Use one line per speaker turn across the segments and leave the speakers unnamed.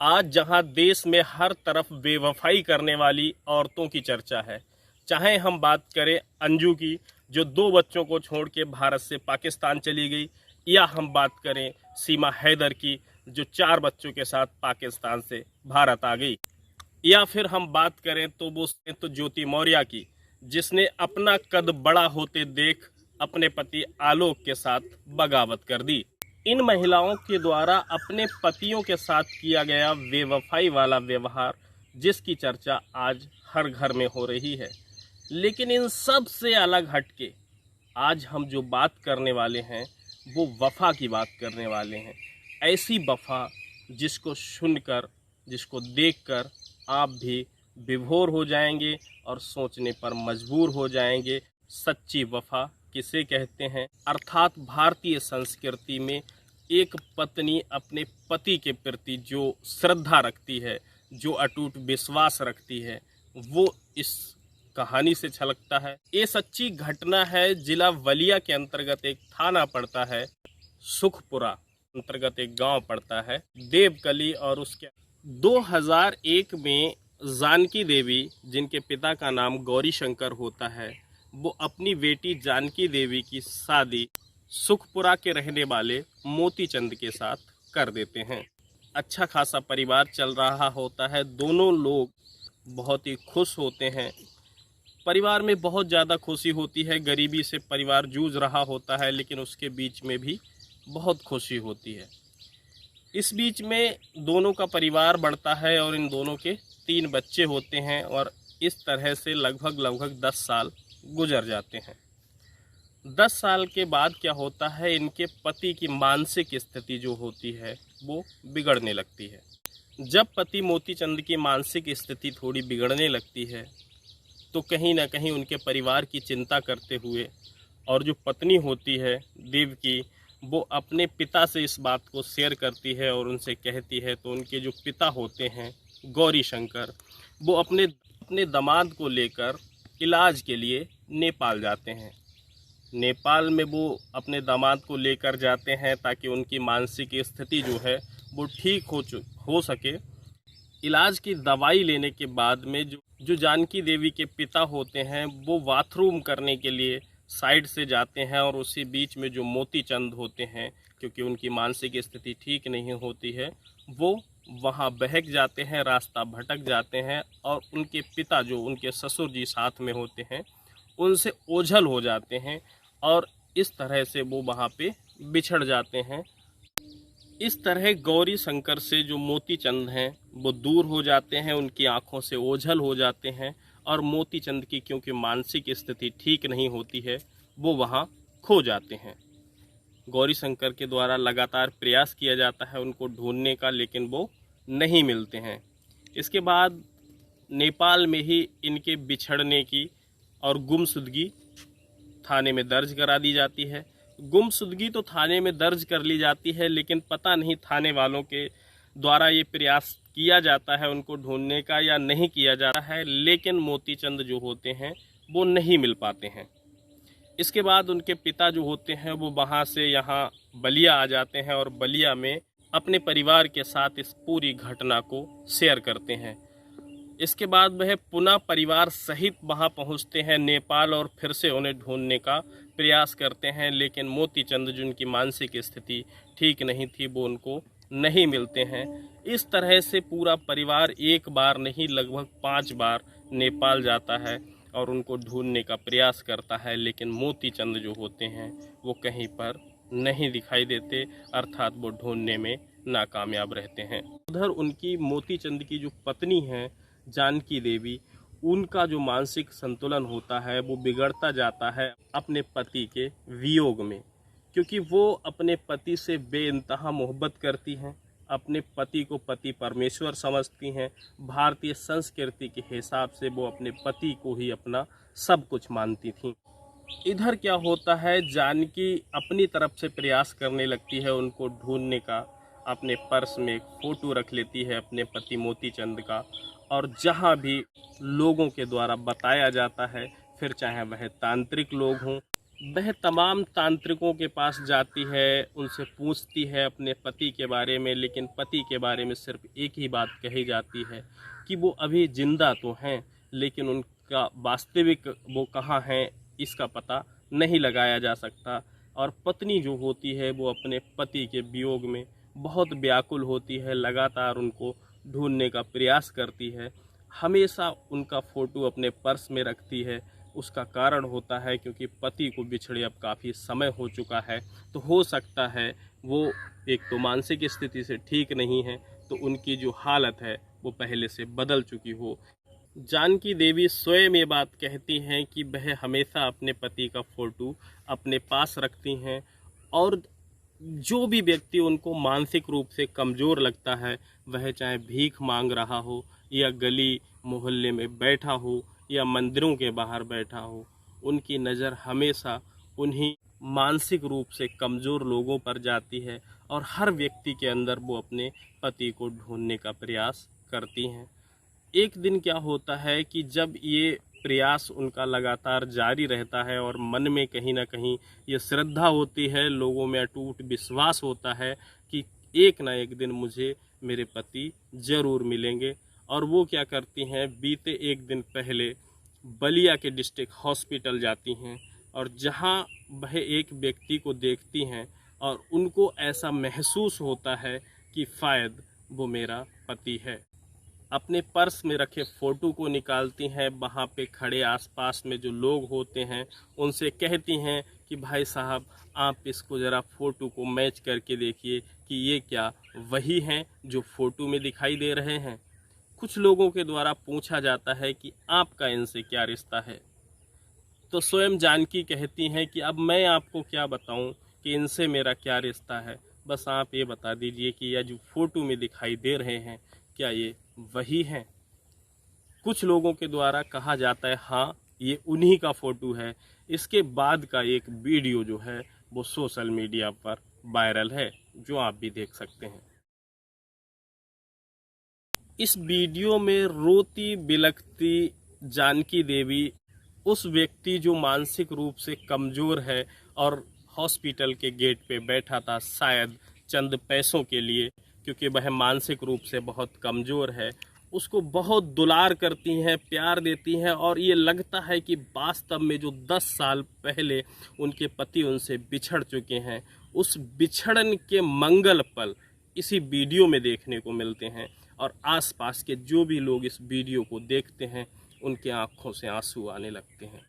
आज जहां देश में हर तरफ बेवफाई करने वाली औरतों की चर्चा है, चाहे हम बात करें अंजू की जो 2 बच्चों को छोड़ के भारत से पाकिस्तान चली गई, या हम बात करें सीमा हैदर की जो 4 बच्चों के साथ पाकिस्तान से भारत आ गई, या फिर हम बात करें तो ज्योति मौर्य की जिसने अपना कद बड़ा होते देख अपने पति आलोक के साथ बगावत कर दी। इन महिलाओं के द्वारा अपने पतियों के साथ किया गया बेवफाई वाला व्यवहार जिसकी चर्चा आज हर घर में हो रही है। लेकिन इन सब से अलग हटके आज हम जो बात करने वाले हैं वो वफा की बात करने वाले हैं। ऐसी वफा जिसको सुनकर, जिसको देखकर आप भी विभोर हो जाएंगे और सोचने पर मजबूर हो जाएंगे। सच्ची वफा किसे कहते हैं? अर्थात भारतीय संस्कृति में एक पत्नी अपने पति के प्रति जो श्रद्धा रखती है, जो अटूट विश्वास रखती है, वो इस कहानी से छलकता है। ये सच्ची घटना है। जिला बलिया के अंतर्गत एक थाना पड़ता है, सुखपुरा अंतर्गत एक गांव पड़ता है देवकली, और उसके 2001 में जानकी देवी जिनके पिता का नाम गौरी शंकर होता है, वो अपनी बेटी जानकी देवी की शादी सुखपुरा के रहने वाले मोतीचंद के साथ कर देते हैं। अच्छा खासा परिवार चल रहा होता है, दोनों लोग बहुत ही खुश होते हैं। परिवार में बहुत ज़्यादा खुशी होती है, गरीबी से परिवार जूझ रहा होता है, लेकिन उसके बीच में भी बहुत खुशी होती है। इस बीच में दोनों का परिवार बढ़ता है और इन दोनों के 3 बच्चे होते हैं, और इस तरह से लगभग 10 साल गुजर जाते हैं। 10 साल के बाद क्या होता है, इनके पति की मानसिक स्थिति जो होती है वो बिगड़ने लगती है। जब पति मोतीचंद की मानसिक स्थिति थोड़ी बिगड़ने लगती है तो कहीं ना कहीं उनके परिवार की चिंता करते हुए, और जो पत्नी होती है देव की, वो अपने पिता से इस बात को शेयर करती है और उनसे कहती है। तो उनके जो पिता होते हैं गौरी शंकर, वो अपने दामाद को लेकर इलाज के लिए नेपाल जाते हैं। नेपाल में वो अपने दामाद को लेकर जाते हैं ताकि उनकी मानसिक स्थिति जो है वो ठीक हो सके। इलाज की दवाई लेने के बाद में जो जानकी देवी के पिता होते हैं वो बाथरूम करने के लिए साइड से जाते हैं, और उसी बीच में जो मोतीचंद होते हैं, क्योंकि उनकी मानसिक स्थिति ठीक नहीं होती है, वो वहाँ बहक जाते हैं, रास्ता भटक जाते हैं, और उनके पिता जो उनके ससुर जी साथ में होते हैं उनसे ओझल हो जाते हैं, और इस तरह से वो वहाँ पे बिछड़ जाते हैं। इस तरह गौरी शंकर से जो मोतीचंद हैं वो दूर हो जाते हैं, उनकी आंखों से ओझल हो जाते हैं, और मोतीचंद की क्योंकि मानसिक स्थिति ठीक नहीं होती है वो वहाँ खो जाते हैं। गौरी शंकर के द्वारा लगातार प्रयास किया जाता है उनको ढूंढने का, लेकिन वो नहीं मिलते हैं। इसके बाद नेपाल में ही इनके बिछड़ने की और गुमशुदगी थाने में दर्ज करा दी जाती है। गुमशुदगी तो थाने में दर्ज कर ली जाती है, लेकिन पता नहीं थाने वालों के द्वारा ये प्रयास किया जाता है उनको ढूंढने का या नहीं किया जाता है, लेकिन मोतीचंद जो होते हैं वो नहीं मिल पाते हैं। इसके बाद उनके पिता जो होते हैं वो वहाँ से यहाँ बलिया आ जाते हैं, और बलिया में अपने परिवार के साथ इस पूरी घटना को शेयर करते हैं। इसके बाद वह पुनः परिवार सहित वहां पहुंचते हैं नेपाल, और फिर से उन्हें ढूंढने का प्रयास करते हैं, लेकिन मोतीचंद जिनकी मानसिक स्थिति ठीक नहीं थी वो उनको नहीं मिलते हैं। इस तरह से पूरा परिवार एक बार नहीं लगभग 5 बार नेपाल जाता है और उनको ढूंढने का प्रयास करता है, लेकिन मोतीचंद जो होते हैं वो कहीं पर नहीं दिखाई देते, अर्थात वो ढूंढने में नाकामयाब रहते हैं। उधर उनकी मोतीचंद की जो पत्नी है जानकी देवी, उनका जो मानसिक संतुलन होता है वो बिगड़ता जाता है अपने पति के वियोग में, क्योंकि वो अपने पति से बेइंतहा मोहब्बत करती हैं, अपने पति को पति परमेश्वर समझती हैं। भारतीय संस्कृति के हिसाब से वो अपने पति को ही अपना सब कुछ मानती थीं। इधर क्या होता है, जानकी अपनी तरफ से प्रयास करने लगती है उनको ढूंढने का। अपने पर्स में एक फ़ोटो रख लेती है अपने पति मोतीचंद का, और जहाँ भी लोगों के द्वारा बताया जाता है, फिर चाहे वह तांत्रिक लोग हों वह तमाम तांत्रिकों के पास जाती है, उनसे पूछती है अपने पति के बारे में, लेकिन पति के बारे में सिर्फ एक ही बात कही जाती है कि वो अभी जिंदा तो हैं, लेकिन उनका वास्तविक वो कहाँ हैं इसका पता नहीं लगाया जा सकता। और पत्नी जो होती है वो अपने पति के वियोग में बहुत व्याकुल होती है, लगातार उनको ढूंढने का प्रयास करती है, हमेशा उनका फ़ोटो अपने पर्स में रखती है। उसका कारण होता है क्योंकि पति को बिछड़े अब काफ़ी समय हो चुका है, तो हो सकता है वो एक तो मानसिक स्थिति से ठीक नहीं है, तो उनकी जो हालत है वो पहले से बदल चुकी हो। जानकी देवी स्वयं ये बात कहती हैं कि वह हमेशा अपने पति का फ़ोटो अपने पास रखती हैं, और जो भी व्यक्ति उनको मानसिक रूप से कमज़ोर लगता है, वह चाहे भीख मांग रहा हो या गली मोहल्ले में बैठा हो या मंदिरों के बाहर बैठा हो, उनकी नज़र हमेशा उन्हीं मानसिक रूप से कमज़ोर लोगों पर जाती है, और हर व्यक्ति के अंदर वो अपने पति को ढूंढने का प्रयास करती हैं। एक दिन क्या होता है कि जब ये प्रयास उनका लगातार जारी रहता है और मन में कहीं ना कहीं ये श्रद्धा होती है, लोगों में अटूट विश्वास होता है कि एक ना एक दिन मुझे मेरे पति ज़रूर मिलेंगे, और वो क्या करती हैं, बीते एक दिन पहले बलिया के डिस्ट्रिक्ट हॉस्पिटल जाती हैं, और जहां वह एक व्यक्ति को देखती हैं और उनको ऐसा महसूस होता है कि शायद वो मेरा पति है। अपने पर्स में रखे फ़ोटो को निकालती हैं, वहाँ पे खड़े आसपास में जो लोग होते हैं उनसे कहती हैं कि भाई साहब आप इसको ज़रा फ़ोटो को मैच करके देखिए कि ये क्या वही हैं जो फ़ोटो में दिखाई दे रहे हैं। कुछ लोगों के द्वारा पूछा जाता है कि आपका इनसे क्या रिश्ता है, तो स्वयं जानकी कहती हैं कि अब मैं आपको क्या बताऊं कि इनसे मेरा क्या रिश्ता है, बस आप ये बता दीजिए कि यह जो फ़ोटो में दिखाई दे रहे हैं क्या ये वही हैं। कुछ लोगों के द्वारा कहा जाता है हाँ ये उन्हीं का फ़ोटो है। इसके बाद का एक वीडियो जो है वो सोशल मीडिया पर वायरल है, जो आप भी देख सकते हैं। इस वीडियो में रोती बिलखती जानकी देवी उस व्यक्ति जो मानसिक रूप से कमज़ोर है और हॉस्पिटल के गेट पे बैठा था शायद चंद पैसों के लिए, क्योंकि वह मानसिक रूप से बहुत कमज़ोर है, उसको बहुत दुलार करती हैं, प्यार देती हैं, और ये लगता है कि वास्तव में जो 10 साल पहले उनके पति उनसे बिछड़ चुके हैं, उस बिछड़न के मंगल पल इसी वीडियो में देखने को मिलते हैं। और आसपास के जो भी लोग इस वीडियो को देखते हैं उनके आंखों से आंसू आने लगते हैं।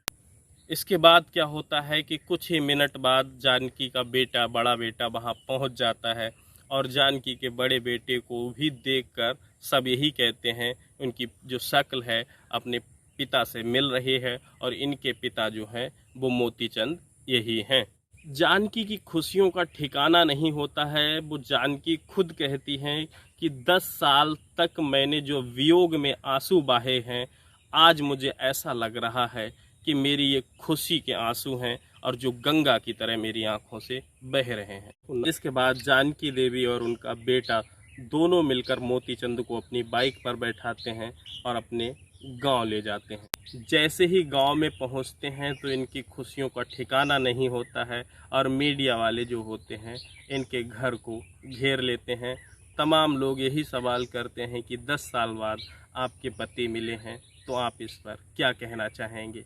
इसके बाद क्या होता है कि कुछ ही मिनट बाद जानकी का बेटा, बड़ा बेटा वहां पहुंच जाता है, और जानकी के बड़े बेटे को भी देखकर सब यही कहते हैं, उनकी जो शक्ल है अपने पिता से मिल रही है, और इनके पिता जो हैं वो मोतीचंद यही हैं। जानकी की खुशियों का ठिकाना नहीं होता है। वो जानकी खुद कहती हैं कि 10 साल तक मैंने जो वियोग में आंसू बहाए हैं, आज मुझे ऐसा लग रहा है कि मेरी ये खुशी के आंसू हैं और जो गंगा की तरह मेरी आंखों से बह रहे हैं। इसके बाद जानकी देवी और उनका बेटा दोनों मिलकर मोतीचंद को अपनी बाइक पर बैठाते हैं और अपने गांव ले जाते हैं। जैसे ही गांव में पहुंचते हैं तो इनकी खुशियों का ठिकाना नहीं होता है, और मीडिया वाले जो होते हैं इनके घर को घेर लेते हैं। तमाम लोग यही सवाल करते हैं कि 10 साल बाद आपके पति मिले हैं, तो आप इस पर क्या कहना चाहेंगे।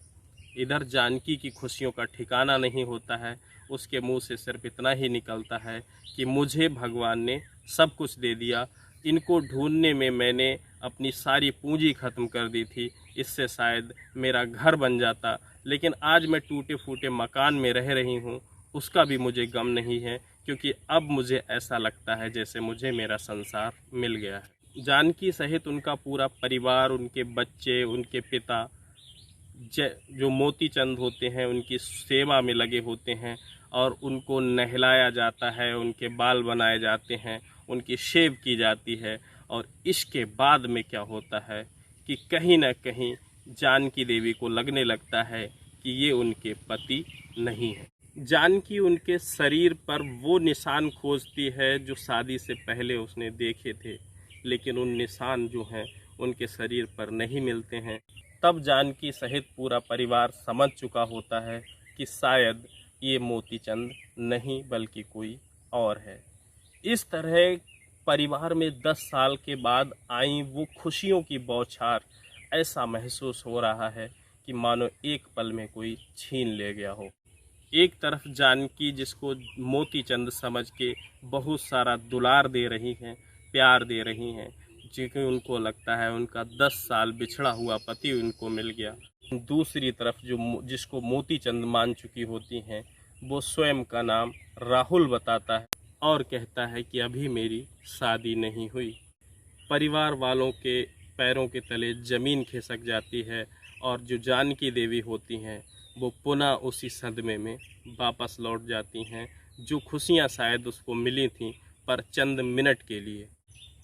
इधर जानकी की खुशियों का ठिकाना नहीं होता है, उसके मुंह से सिर्फ इतना ही निकलता है कि मुझे भगवान ने सब कुछ दे दिया, इनको ढूंढने में मैंने अपनी सारी पूंजी ख़त्म कर दी थी, इससे शायद मेरा घर बन जाता, लेकिन आज मैं टूटे फूटे मकान में रह रही हूँ, उसका भी मुझे गम नहीं है, क्योंकि अब मुझे ऐसा लगता है जैसे मुझे मेरा संसार मिल गया है। जानकी सहित उनका पूरा परिवार, उनके बच्चे, उनके पिता जो मोतीचंद होते हैं उनकी सेवा में लगे होते हैं, और उनको नहलाया जाता है, उनके बाल बनाए जाते हैं, उनकी शेव की जाती है। और इसके बाद में क्या होता है कि कहीं ना कहीं जानकी देवी को लगने लगता है कि ये उनके पति नहीं है। जानकी उनके शरीर पर वो निशान खोजती है जो शादी से पहले उसने देखे थे, लेकिन उन निशान जो हैं उनके शरीर पर नहीं मिलते हैं। तब जानकी सहित पूरा परिवार समझ चुका होता है कि शायद ये मोतीचंद नहीं बल्कि कोई और है। इस तरह परिवार में 10 साल के बाद आई वो खुशियों की बौछार, ऐसा महसूस हो रहा है कि मानो एक पल में कोई छीन ले गया हो। एक तरफ जानकी जिसको मोतीचंद समझ के बहुत सारा दुलार दे रही हैं, प्यार दे रही हैं, क्योंकि उनको लगता है उनका 10 साल बिछड़ा हुआ पति उनको मिल गया। दूसरी तरफ जिसको मोतीचंद मान चुकी होती हैं, वो स्वयं का नाम राहुल बताता है और कहता है कि अभी मेरी शादी नहीं हुई। परिवार वालों के पैरों के तले ज़मीन खिसक जाती है और जो जानकी देवी होती हैं वो पुनः उसी सदमे में वापस लौट जाती हैं। जो खुशियां शायद उसको मिली थीं पर चंद मिनट के लिए।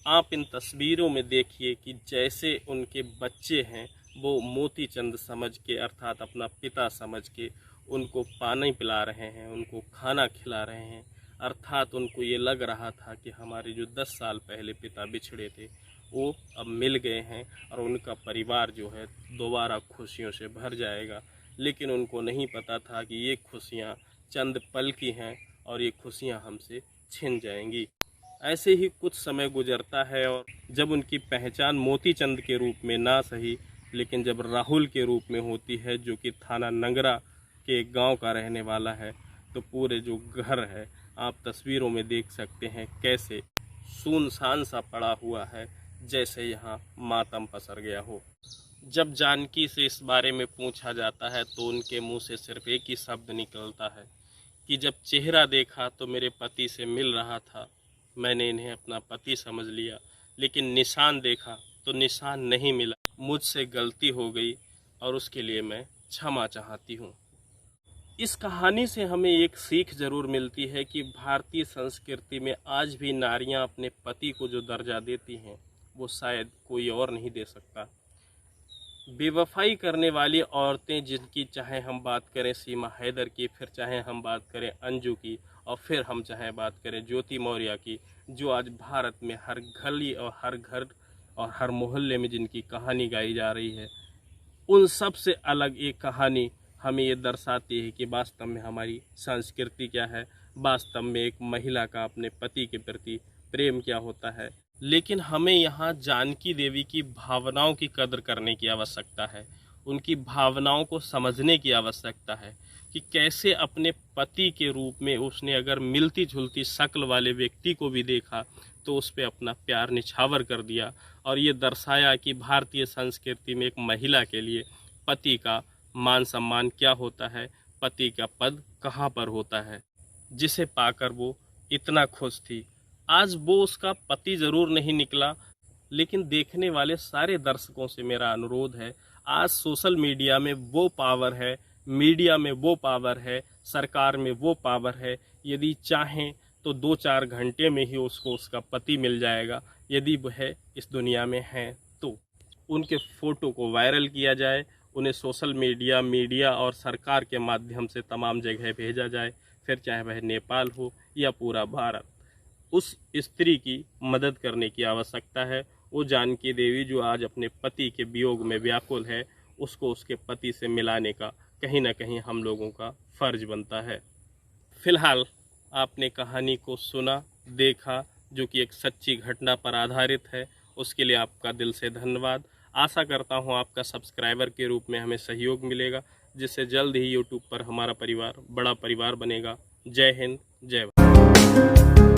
आप इन तस्वीरों में देखिए कि जैसे उनके बच्चे हैं वो मोतीचंद समझ के, अर्थात अपना पिता समझ के उनको पानी पिला रहे हैं, उनको खाना खिला रहे हैं। अर्थात उनको ये लग रहा था कि हमारे जो 10 साल पहले पिता बिछड़े थे वो अब मिल गए हैं और उनका परिवार जो है दोबारा खुशियों से भर जाएगा। लेकिन उनको नहीं पता था कि ये खुशियाँ चंद पल की हैं और ये खुशियाँ हमसे छिन जाएंगी। ऐसे ही कुछ समय गुजरता है और जब उनकी पहचान मोतीचंद के रूप में ना सही, लेकिन जब राहुल के रूप में होती है, जो कि थाना नंगरा के एक गांव का रहने वाला है, तो पूरे जो घर है आप तस्वीरों में देख सकते हैं कैसे सुनसान सा पड़ा हुआ है, जैसे यहाँ मातम पसर गया हो। जब जानकी से इस बारे में पूछा जाता है तो उनके मुंह से सिर्फ एक ही शब्द निकलता है कि जब चेहरा देखा तो मेरे पति से मिल रहा था, मैंने इन्हें अपना पति समझ लिया, लेकिन निशान देखा तो निशान नहीं मिला। मुझसे गलती हो गई और उसके लिए मैं क्षमा चाहती हूँ। इस कहानी से हमें एक सीख जरूर मिलती है कि भारतीय संस्कृति में आज भी नारियां अपने पति को जो दर्जा देती हैं वो शायद कोई और नहीं दे सकता। बेवफाई करने वाली औरतें, जिनकी चाहे हम बात करें सीमा हैदर की, फिर चाहे हम बात करें अंजू की, और फिर हम चाहे बात करें ज्योति मौर्य की, जो आज भारत में हर गली और हर घर और हर मोहल्ले में जिनकी कहानी गाई जा रही है, उन सब से अलग एक कहानी हमें ये दर्शाती है कि वास्तव में हमारी संस्कृति क्या है, वास्तव में एक महिला का अपने पति के प्रति प्रेम क्या होता है। लेकिन हमें यहाँ जानकी देवी की भावनाओं की कदर करने की आवश्यकता है, उनकी भावनाओं को समझने की आवश्यकता है कि कैसे अपने पति के रूप में उसने अगर मिलती जुलती शक्ल वाले व्यक्ति को भी देखा तो उस पर अपना प्यार निछावर कर दिया, और ये दर्शाया कि भारतीय संस्कृति में एक महिला के लिए पति का मान सम्मान क्या होता है, पति का पद कहाँ पर होता है, जिसे पाकर वो इतना खुश थी। आज वो उसका पति ज़रूर नहीं निकला, लेकिन देखने वाले सारे दर्शकों से मेरा अनुरोध है, आज सोशल मीडिया में वो पावर है, मीडिया में वो पावर है, सरकार में वो पावर है, यदि चाहें तो 2-4 घंटे में ही उसको उसका पति मिल जाएगा। यदि वह इस दुनिया में हैं तो उनके फ़ोटो को वायरल किया जाए, उन्हें सोशल मीडिया और सरकार के माध्यम से तमाम जगह भेजा जाए, फिर चाहे वह नेपाल हो या पूरा भारत। उस स्त्री की मदद करने की आवश्यकता है। वो जानकी देवी जो आज अपने पति के वियोग में व्याकुल है, उसको उसके पति से मिलाने का कहीं ना कहीं हम लोगों का फ़र्ज बनता है। फिलहाल आपने कहानी को सुना, देखा, जो कि एक सच्ची घटना पर आधारित है, उसके लिए आपका दिल से धन्यवाद। आशा करता हूँ आपका सब्सक्राइबर के रूप में हमें सहयोग मिलेगा, जिससे जल्द ही यूट्यूब पर हमारा परिवार बड़ा परिवार बनेगा। जय हिंद, जय भारत।